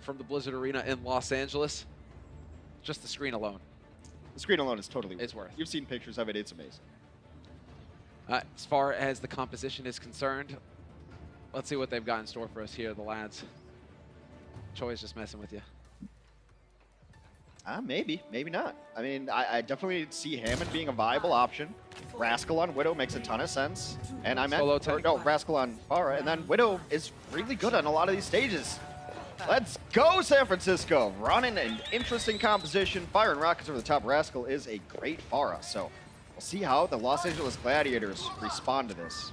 from the Blizzard Arena in Los Angeles. Just the screen alone. The screen alone is totally worth it. It's worth. You've seen pictures of it, it's amazing. As far as the composition is concerned, let's see what they've got in store for us here, the lads. Choi's just messing with you. Maybe, maybe not. I mean, I definitely see Hammond being a viable option. Rascal on Widow makes a ton of sense. And I meant, no, Rascal on Pharah. And then Widow is really good on a lot of these stages. Let's go, San Francisco. Running an interesting composition. Firing rockets over the top. Rascal is a great Pharah. So we'll see how the Los Angeles Gladiators respond to this.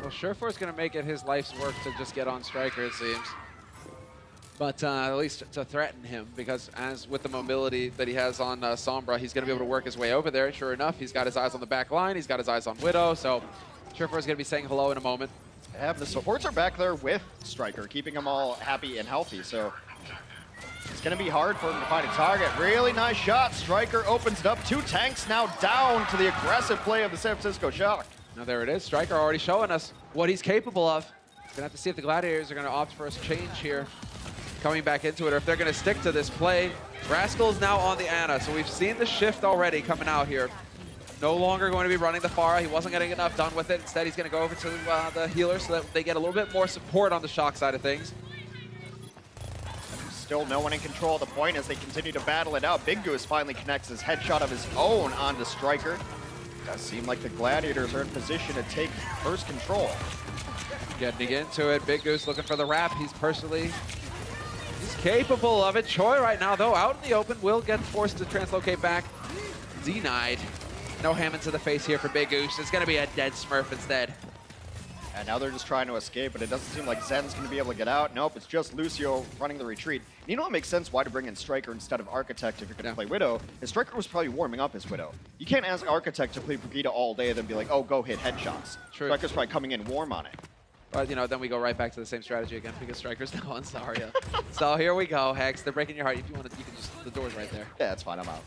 Well, Surefour's going to make it his life's work to just get on Striker, it seems. But at least to threaten him, because as with the mobility that he has on Sombra, he's going to be able to work his way over there. Sure enough, he's got his eyes on the back line. He's got his eyes on Widow. So Surefour's going to be saying hello in a moment. Yeah, the supports are back there with Striker, keeping them all happy and healthy. So it's going to be hard for him to find a target. Really nice shot. Striker opens it up. 2 tanks now down to the aggressive play of the San Francisco Shock. Now there it is. Striker already showing us what he's capable of. Going to have to see if the Gladiators are going to opt for a change here, coming back into it, or if they're going to stick to this play. Rascal is now on the Ana, so we've seen the shift already coming out here. No longer going to be running the Pharah. He wasn't getting enough done with it. Instead, he's going to go over to the healer so that they get a little bit more support on the Shock side of things. Still no one in control of the point as they continue to battle it out. Big Goose finally connects his headshot of his own onto Striker. Does seem like the Gladiators are in position to take first control. Getting into it. Big Goose looking for the wrap. He's capable of it. Choi right now, though, out in the open, will get forced to translocate back. Denied. No Hammond to the face here for Big Goose. It's going to be a dead Smurf instead. And now they're just trying to escape, but it doesn't seem like Zen's going to be able to get out. Nope, it's just Lucio running the retreat. You know what makes sense why to bring in Striker instead of Architect if you're going to play Widow? Is Striker was probably warming up his Widow. You can't ask Architect to play Brigida all day and then be like, oh, go hit headshots. True. Striker's probably coming in warm on it. But, you know, then we go right back to the same strategy again because Striker's now on Zarya. So here we go, Hex. They're breaking your heart. If you want to, you can just, the door's right there. Yeah, it's fine. I'm out.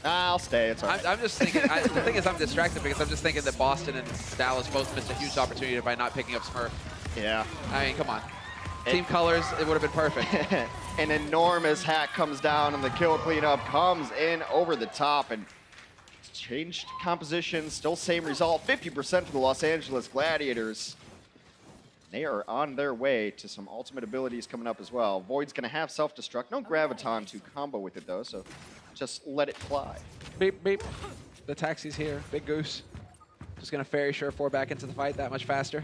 I'll stay. It's all right. I'm just thinking, the thing is I'm distracted because I'm just thinking that Boston and Dallas both missed a huge opportunity by not picking up Smurf. Yeah. I mean, come on. Team colors, it would have been perfect. An enormous hack comes down and the kill cleanup comes in over the top and changed composition, still same result, 50% for the Los Angeles Gladiators. They are on their way to some ultimate abilities coming up as well. Void's gonna have self-destruct, no Graviton to combo with it though, so just let it fly. Beep, beep. The taxi's here, Big Goose. Just gonna ferry Surefour back into the fight that much faster.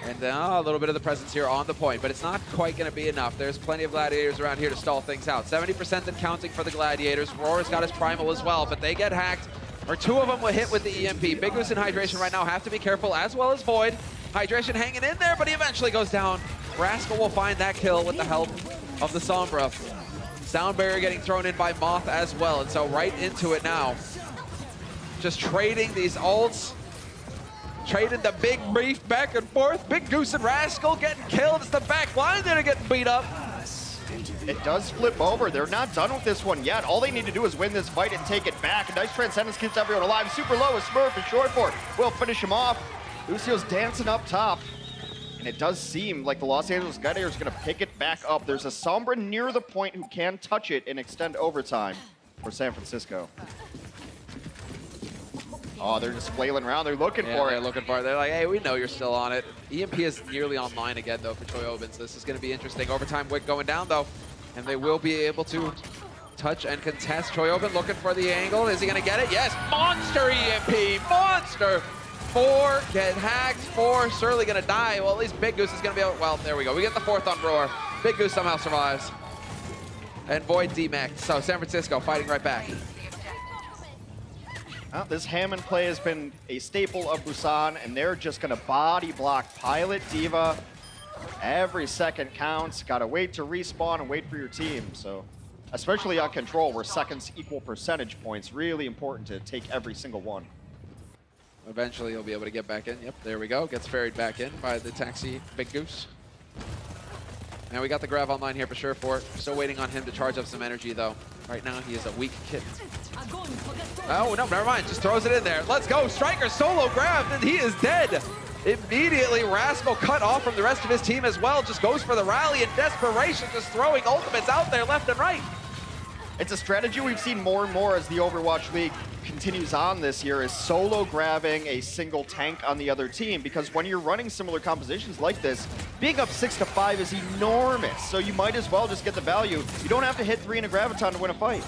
And a little bit of the presence here on the point, but it's not quite going to be enough. There's plenty of Gladiators around here to stall things out. 70% and counting for the Gladiators. Roar's got his Primal as well, but they get hacked. Or 2 of them will hit with the EMP. Big Goose and Hydration right now have to be careful, as well as Void. Hydration hanging in there, but he eventually goes down. Rascal will find that kill with the help of the Sombra. Sound Barrier getting thrown in by Moth as well, and so right into it now. Just trading these ults. Traded the big brief back and forth. Big Goose and Rascal getting killed. It's the back line that are getting beat up. It does flip over. They're not done with this one yet. All they need to do is win this fight and take it back. A nice Transcendence keeps everyone alive. Super low with Smurf and Shortboard will finish him off. Lucio's dancing up top. And it does seem like the Los Angeles Gladiators are going to pick it back up. There's a Sombra near the point who can touch it and extend overtime for San Francisco. Oh, they're just flailing around. They're looking for it. They're looking for it. They're like, hey, we know you're still on it. EMP is nearly online again, though, for Choi Obin. So this is going to be interesting. Overtime Wick going down, though. And they will be able to touch and contest. Choi Obin looking for the angle. Is he going to get it? Yes. Monster EMP. Monster. 4 get hacked. 4 surely going to die. Well, at least Big Goose is going to be able... Well, there we go. We get the 4th on Roar. Big Goose somehow survives. And Void DMAC. So San Francisco fighting right back. Well, this Hammond play has been a staple of Busan, and they're just going to body block Pilot, Diva. Every second counts. Got to wait to respawn and wait for your team. So, especially on Control, where seconds equal percentage points, really important to take every single one. Eventually, he'll be able to get back in. Yep, there we go. Gets ferried back in by the taxi Big Goose. And we got the Grav online here for Surefour. Still waiting on him to charge up some energy, though. Right now, he is a weak kitten. Oh, no, never mind. Just throws it in there. Let's go. Striker solo grabbed, and he is dead. Immediately, Rascal cut off from the rest of his team as well, just goes for the rally in desperation, just throwing ultimates out there left and right. It's a strategy we've seen more and more as the Overwatch League continues on this year, is solo grabbing a single tank on the other team, because when you're running similar compositions like this, being up 6-5 is enormous, so you might as well just get the value. You don't have to hit 3 in a Graviton to win a fight.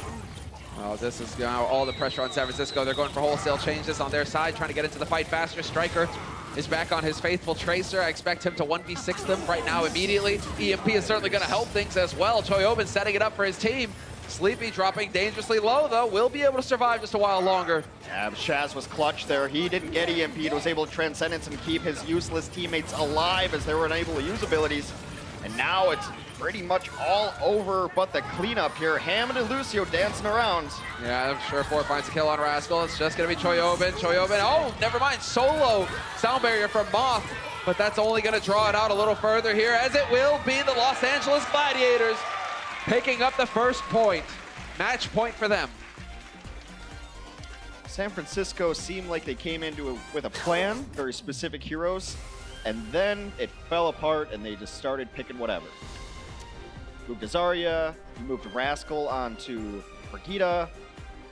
Oh, this is now all the pressure on San Francisco. They're going for wholesale changes on their side, trying to get into the fight faster. Striker is back on his faithful Tracer. I expect him to 1v6 them right now immediately. EMP is certainly going to help things as well. Choyobin setting it up for his team. Sleepy dropping dangerously low, though. Will be able to survive just a while longer. Yeah, Shaz was clutch there. He didn't get EMP'd, was able to Transcendence and keep his useless teammates alive as they were unable to use abilities. And now it's pretty much all over but the cleanup here. Hammond and Lucio dancing around. Yeah, Surefour finds a kill on Rascal. It's just going to be Choyobin. Choyobin, oh, never mind. Solo sound barrier from Moth. But that's only going to draw it out a little further here, as it will be the Los Angeles Gladiators picking up the first point. Match point for them. San Francisco seemed like they came into it with a plan, very specific heroes, and then it fell apart and they just started picking whatever. Moved to Zarya, moved Rascal onto Brigitte. I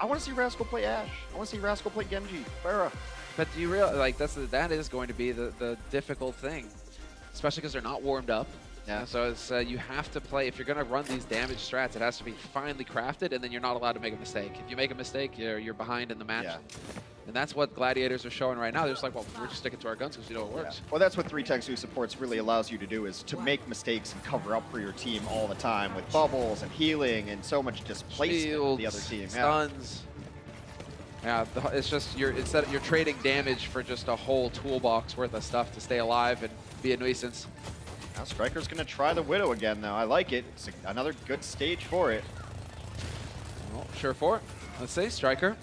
want to see Rascal play Ashe. I want to see Rascal play Genji, Pharah. But do you realize, like, that is going to be the difficult thing, especially because they're not warmed up. Yeah. So it's, you have to play, if you're going to run these damage strats, it has to be finely crafted, and then you're not allowed to make a mistake. If you make a mistake, you're behind in the match. Yeah. And that's what Gladiators are showing right now. They're just like, well, we're just sticking to our guns because we know it works. Yeah. Well, that's what 3-2 supports really allows you to do, is to make mistakes and cover up for your team all the time with bubbles and healing and so much displacement of the other team. Stuns. Yeah, it's just, you're trading damage for just a whole toolbox worth of stuff to stay alive and be a nuisance. Now Striker's going to try the Widow again, though. I like it. It's another good stage for it. Well, Surefour. Let's see, Striker.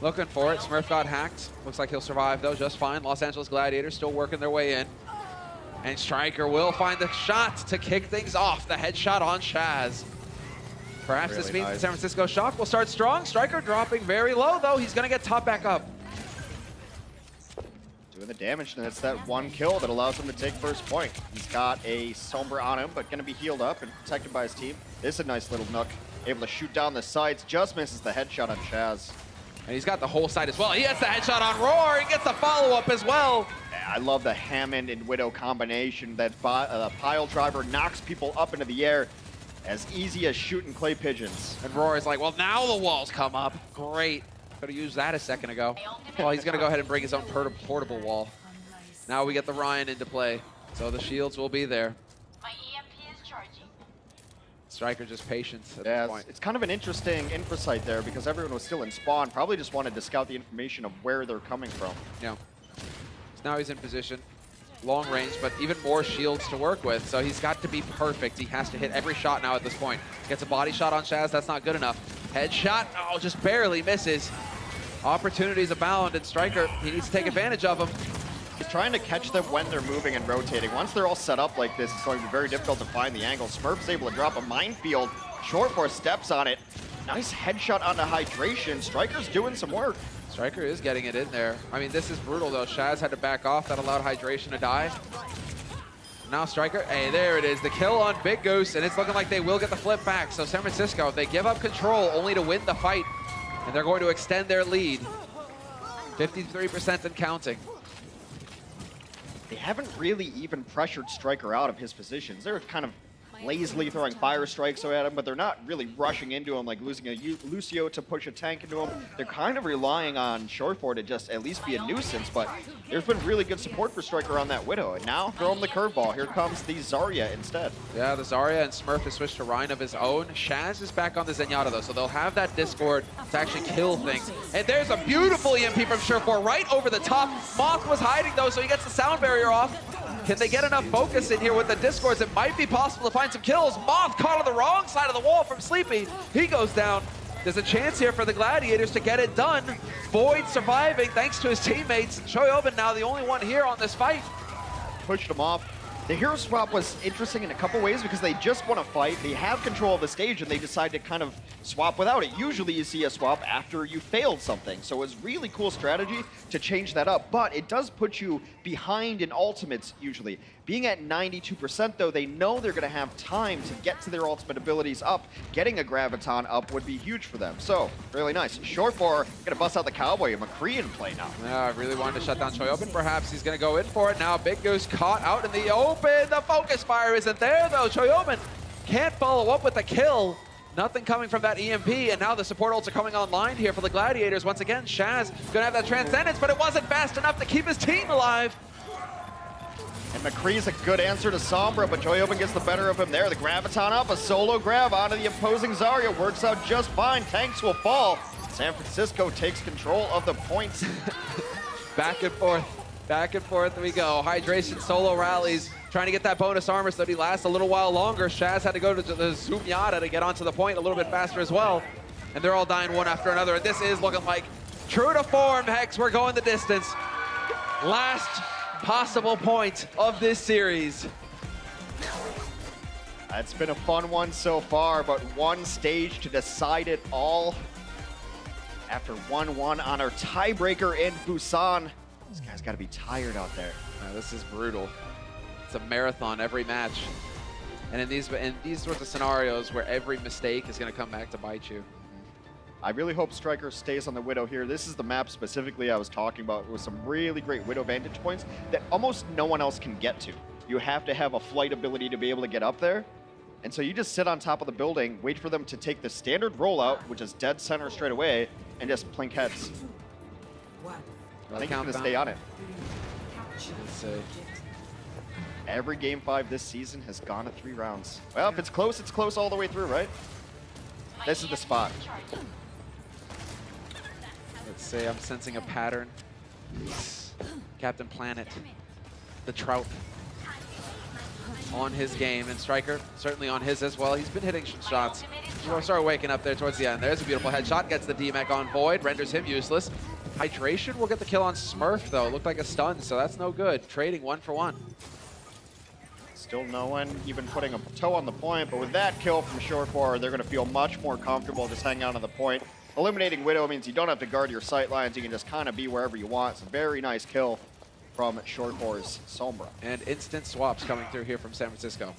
Looking for it. Smurf got hacked. Looks like he'll survive, though, just fine. Los Angeles Gladiators still working their way in. And Striker will find the shot to kick things off. The headshot on Shaz. Perhaps really this means the San Francisco Shock will start strong. Striker dropping very low, though. He's going to get top back up. Doing the damage, and it's that one kill that allows him to take first point. He's got a Sombra on him, but going to be healed up and protected by his team. This is a nice little nook. Able to shoot down the sides, just misses the headshot on Shaz. And he's got the whole side as well. He gets the headshot on Roar. He gets the follow-up as well. I love the Hammond and Widow combination. That pile driver knocks people up into the air as easy as shooting clay pigeons. And Roar is like, well, now the walls come up. Great. Could have used that a second ago. Well, he's going to go ahead and bring his own portable wall. Now we get the Ryan into play. So the shields will be there. My EMP is charging. Striker just patient at this point. It's kind of an interesting infra site there because everyone was still in spawn. Probably just wanted to scout the information of where they're coming from. Yeah. So now he's in position. Long range, but even more shields to work with. So he's got to be perfect. He has to hit every shot now at this point. Gets a body shot on Shaz. That's not good enough. Headshot. Oh, just barely misses. Opportunities abound, and Striker, he needs to take advantage of them. He's trying to catch them when they're moving and rotating. Once they're all set up like this, it's going to be very difficult to find the angle. Smurf's able to drop a minefield. Surefour steps on it. Nice headshot onto Hydration. Striker's doing some work. Striker is getting it in there. I mean, this is brutal, though. Shaz had to back off. That allowed Hydration to die. Now Striker, hey, there it is. The kill on Big Goose, and it's looking like they will get the flip back. So San Francisco, they give up control only to win the fight, and they're going to extend their lead. 53% and counting. They haven't really even pressured Striker out of his positions. They're kind of lazily throwing fire strikes at him, but they're not really rushing into him, like losing a Lucio to push a tank into him. They're kind of relying on Surefour to just at least be a nuisance, but there's been really good support for Striker on that Widow, and now throw him the curveball. Here comes the Zarya instead. Yeah, the Zarya and Smurf has switched to Ryan of his own. Shaz is back on the Zenyatta, though, so they'll have that Discord to actually kill things. And there's a beautiful EMP from Surefour right over the top. Moth was hiding, though, so he gets the sound barrier off. Can they get enough focus in here with the Discords? It might be possible to find some kills. Moth caught on the wrong side of the wall from Sleepy. He goes down. There's a chance here for the Gladiators to get it done. Void surviving thanks to his teammates. Choyobin now the only one here on this fight. Pushed him off. The hero swap was interesting in a couple ways because they just want to fight, they have control of the stage, and they decide to kind of swap without it. Usually you see a swap after you failed something, so it's really cool strategy to change that up, but it does put you behind in ultimates usually. Being at 92% though, they know they're going to have time to get to their ultimate abilities up. Getting a Graviton up would be huge for them, so really nice. Short four, going to bust out the Cowboy, a McCree in play now. Yeah, I really wanted to shut down Choi Open. Perhaps he's going to go in for it now. Big Goose caught out in the open. The focus fire isn't there though. Choi Open can't follow up with the kill. Nothing coming from that EMP, and now the support ults are coming online here for the Gladiators. Once again, Shaz gonna have that Transcendence, but it wasn't fast enough to keep his team alive. And McCree's a good answer to Sombra, but Choi Open gets the better of him there. The Graviton up, a solo grab onto the opposing Zarya. Works out just fine. Tanks will fall. San Francisco takes control of the points. Back and forth we go. Hydration solo rallies, trying to get that bonus armor so that he lasts a little while longer. Shaz had to go to the Zoom-Yada to get onto the point a little bit faster as well. And they're all dying one after another. And this is looking like true to form, Hex. We're going the distance. Last possible point of this series. It's been a fun one so far, but one stage to decide it all. After 1-1 on our tiebreaker in Busan. This guy's got to be tired out there. This is brutal. It's a marathon every match. And in these sorts of scenarios where every mistake is going to come back to bite you. I really hope Striker stays on the Widow here. This is the map specifically I was talking about with some really great Widow vantage points that almost no one else can get to. You have to have a flight ability to be able to get up there. And so you just sit on top of the building, wait for them to take the standard rollout, which is dead center straight away, and just plink heads. I think he's going to stay on it. Let's see. Every Game 5 this season has gone to 3 rounds. Well, if it's close all the way through, right? This is the spot. Let's see, I'm sensing a pattern. Captain Planet, the Trout, on his game, and Striker certainly on his as well. He's been hitting shots. We'll start waking up there towards the end. There's a beautiful headshot, gets the D-Mech on Void, renders him useless. Hydration will get the kill on Smurf though. Looked like a stun, so that's no good. Trading 1 for 1. Still no one even putting a toe on the point, but with that kill from short forward, they're going to feel much more comfortable just hanging out on the point. Eliminating Widow means you don't have to guard your sight lines. You can just kind of be wherever you want. It's a very nice kill from short forward's Sombra. And instant swaps coming through here from San Francisco.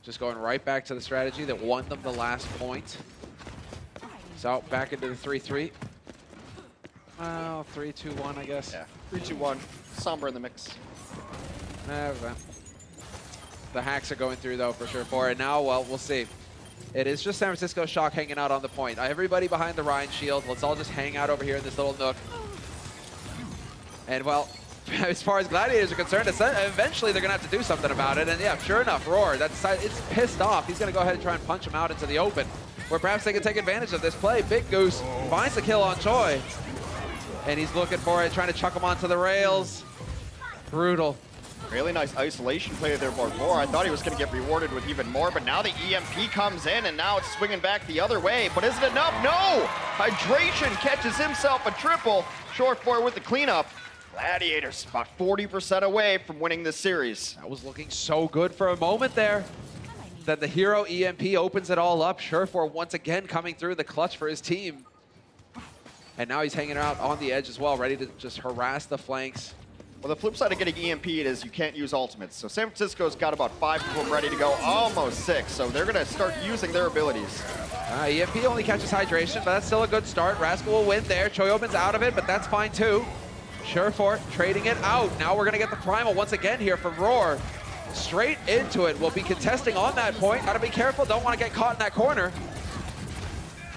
Just going right back to the strategy that won them the last point. So back into the 3-3. Well, 3-2-1, I guess. Yeah, 3-2-1. Sombra in the mix. The hacks are going through, though, for sure. For it now, well, we'll see. It is just San Francisco Shock hanging out on the point. Everybody behind the Rhine shield. Let's all just hang out over here in this little nook. And, well, as far as Gladiators are concerned, eventually they're going to have to do something about it. And, yeah, sure enough, Roar, it's pissed off. He's going to go ahead and try and punch him out into the open, where perhaps they can take advantage of this play. Big Goose finds the kill on Choi. And he's looking for it, trying to chuck him onto the rails. Brutal. Really nice isolation play there for Roar. I thought he was going to get rewarded with even more, but now the EMP comes in, and now it's swinging back the other way. But is it enough? No! Hydration catches himself a triple. Short forward with the cleanup. Gladiators about 40% away from winning this series. That was looking so good for a moment there. That the hero EMP opens it all up. Surefor once again coming through the clutch for his team. And now he's hanging out on the edge as well, ready to just harass the flanks. Well, the flip side of getting EMP'd is you can't use ultimates. So San Francisco's got about 5 of them ready to go, almost 6. So they're going to start using their abilities. EMP only catches Hydration, but that's still a good start. Rascal will win there. Choi Open's out of it, but that's fine too. Surefor trading it out. Now we're going to get the Primal once again here from Roar. Straight into it. We'll be contesting on that point. Got to be careful. Don't want to get caught in that corner.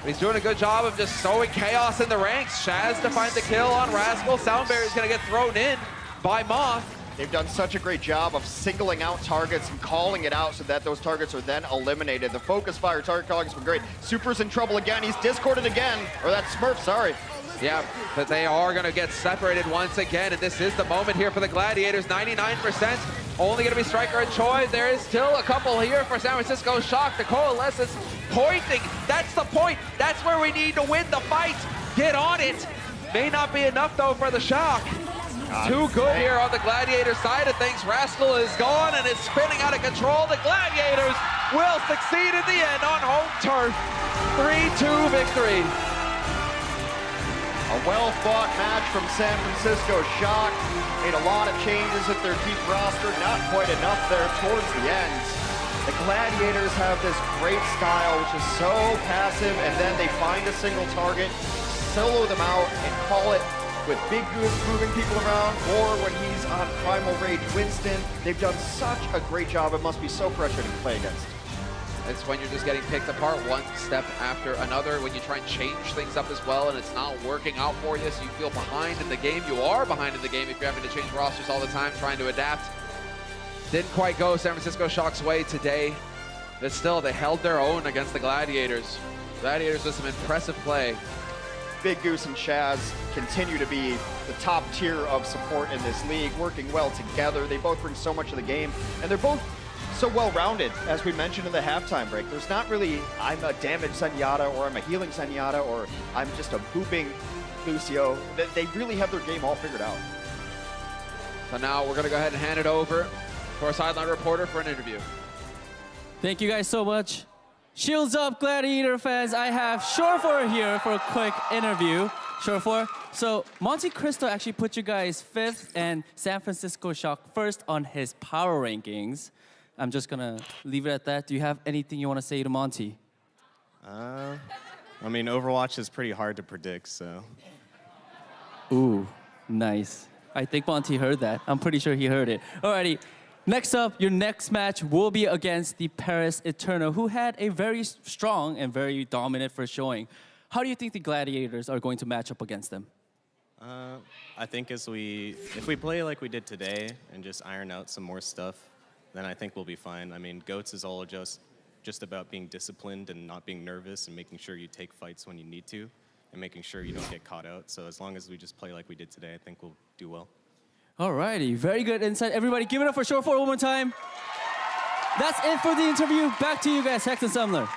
But he's doing a good job of just sowing chaos in the ranks. Shaz to find the kill on Rascal. Soundbarrier's going to get thrown in by Moth. They've done such a great job of singling out targets and calling it out so that those targets are then eliminated. The focus fire target calling has been great. Super's in trouble again. He's discorded again. Or that's Smurf, sorry. Yeah, but they are going to get separated once again, and this is the moment here for the Gladiators. 99%, only going to be Striker and Choi. There is still a couple here for San Francisco Shock. The Coalescence pointing. That's the point. That's where we need to win the fight. Get on it. May not be enough, though, for the Shock. too good here on the Gladiator side of things. Rascal is gone and is spinning out of control. The Gladiators will succeed in the end on home turf. 3-2 victory. A well-fought match from San Francisco Shock. Made a lot of changes at their deep roster, not quite enough there towards the end. The Gladiators have this great style, which is so passive, and then they find a single target, solo them out, and call it with Big Goose moving people around, or when he's on Primal Rage Winston. They've done such a great job. It must be so frustrating to play against. It's when you're just getting picked apart one step after another, when you try and change things up as well and it's not working out for you, so you feel behind in the game. You are behind in the game if you're having to change rosters all the time, trying to adapt. Didn't quite go San Francisco Shock's way today, but still, they held their own against the Gladiators. Gladiators with some impressive play. Big Goose and Chaz continue to be the top tier of support in this league, working well together. They both bring so much to the game, and they're both so well-rounded, as we mentioned in the halftime break. There's not really, I'm a damaged Zenyatta, or I'm a healing Zenyatta, or I'm just a booping Lucio. They really have their game all figured out. So now we're going to go ahead and hand it over to our sideline reporter for an interview. Thank you guys so much. Shields up, Gladiator fans. I have Shore4 here for a quick interview. Shore4, so Monte Cristo actually put you guys 5th and San Francisco Shock 1st on his power rankings. I'm just gonna leave it at that. Do you have anything you want to say to Monty? I mean, Overwatch is pretty hard to predict, so. Ooh, nice. I think Monty heard that. I'm pretty sure he heard it. Alrighty, next up, your next match will be against the Paris Eternal, who had a very strong and very dominant first showing. How do you think the Gladiators are going to match up against them? I think if we play like we did today and just iron out some more stuff, then I think we'll be fine. I mean, GOATS is all just about being disciplined and not being nervous and making sure you take fights when you need to and making sure you don't get caught out. So as long as we just play like we did today, I think we'll do well. Alrighty, very good insight. Everybody give it up for Shore4 one more time. That's it for the interview. Back to you guys, Hex and Sumler.